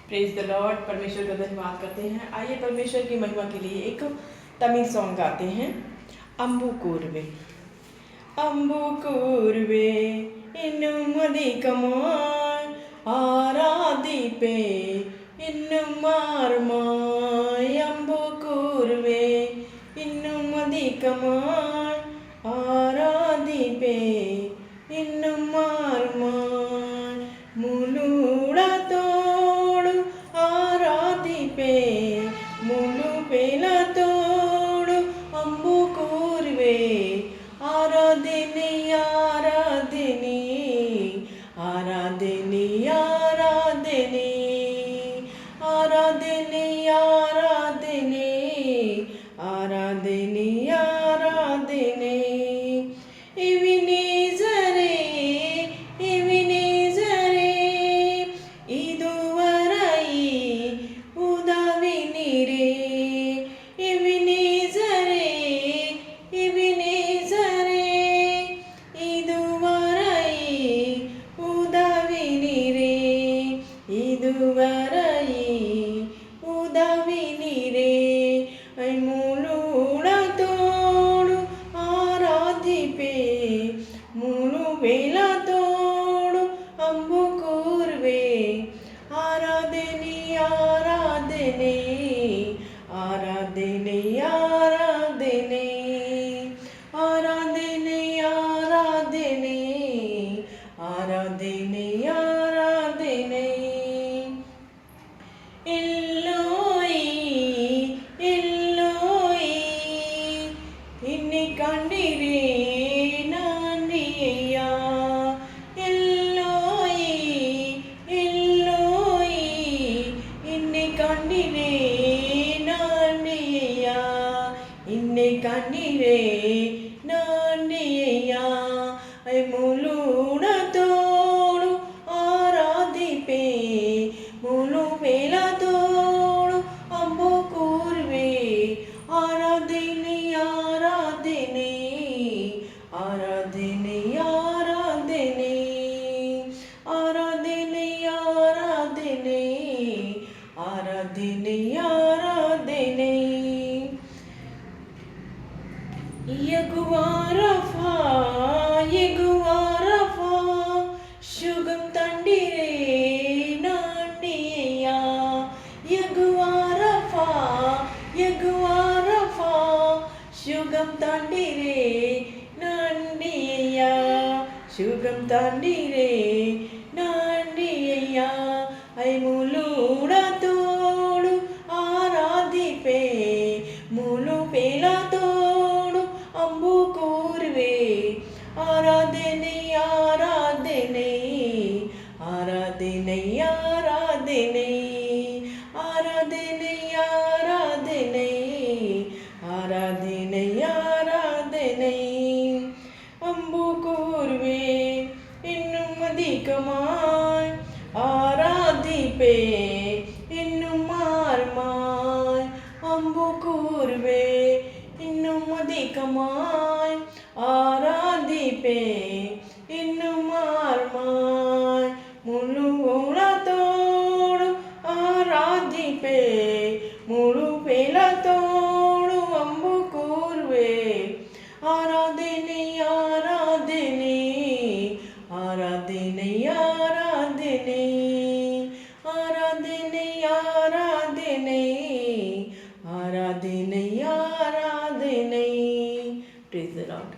Praise the Lord. परमेश्वर का धन्यवाद करते हैं। आइए परमेश्वर की महिमा के लिए एक तमिल सॉन्ग गाते हैं। अंबु कूर्वे अंबु कूर्वे இன்னும் அதிகமாய் ஆராதிப்பே இன்னும் மாறுமாய் அம்பு கூர்வே இன்னும் அதிகமாய் ஆராதிப்பே இன்னும் மாறுமாய் முழுடத்தோடு ஆராதிப்பே முழு பேலத்தோடு அம்பு கூர்வே ஆராதனை ஆராதனை ஆராதனை ஆராதனை ஆராதனை ஆராதனை ஆராதனை ஆராதனை எபினேசரே எபினேசரே இதுவரை உதவி நீரே எபினேசரே எபினேசரே இதுவரை உதவி நீரே இதுவரை உதவி நீரே முழுடத்தோடு ஆராதிப்பே முழு வேலத்தோடு அம்பு கூர்வே ஆராதனை ஆராதனை ஆராதனை ஆராதனை ஆராதனை ஆராதனை ஆராதனை ஆராதனை எல்லோய் எல்லோய் என்னை கண்டீரே நன்றி ஐயா எல்லோய் எல்லோய் என்னை கண்டீரே நன்றி ஐயா என்னை கண்டீரே நன்றி ஐயா முழுடத்தோடு ஆராதிப்பே முழு வேலத்தோடு அம்பு கூர்வே ஆராதனை ஆராதனை ஆராதனை ஆராதனை ஆராதனை ஆராதனை ஆராதனை ஆராதனை யெகோவா ரஃபா யெகோவா ரஃபா சுகம் தந்தீரே நன்றி ஐயா யெகோவா ரஃபா யெகோவா ரஃபா சுகம் தந்தீரே நன்றி ஐயா சுகம் தந்தீரே நன்றி ஐயா முழுடத்தோடு ஆராதிப்பே முழு பேலத்தோடு அம்பு கூர்வே ஆராதனை ஆராதனை ஆராதனை ஆராதனை ஆராதனை ஆராதனை ஆராதனை ஆராதனை அம்பு கூர்வே இன்னும் அதிகமாய் ஆராதிப்பே இன்னும் மாறுமாய் அம்பு கூர்வே இன்னும் அதிகமாய் ஆராதிப்பே இன்னும் மாறுமாய் முழு உலகத்தோடு ஆராதிப்பே முழு பேலத்தோடு அம்பு கூர்வே ஆராதனை ஆராதனை ஆராதனை ஆராதனை ஆராதனை ஆராதனை ஆராதனை ஆராதனை. Praise the Lord.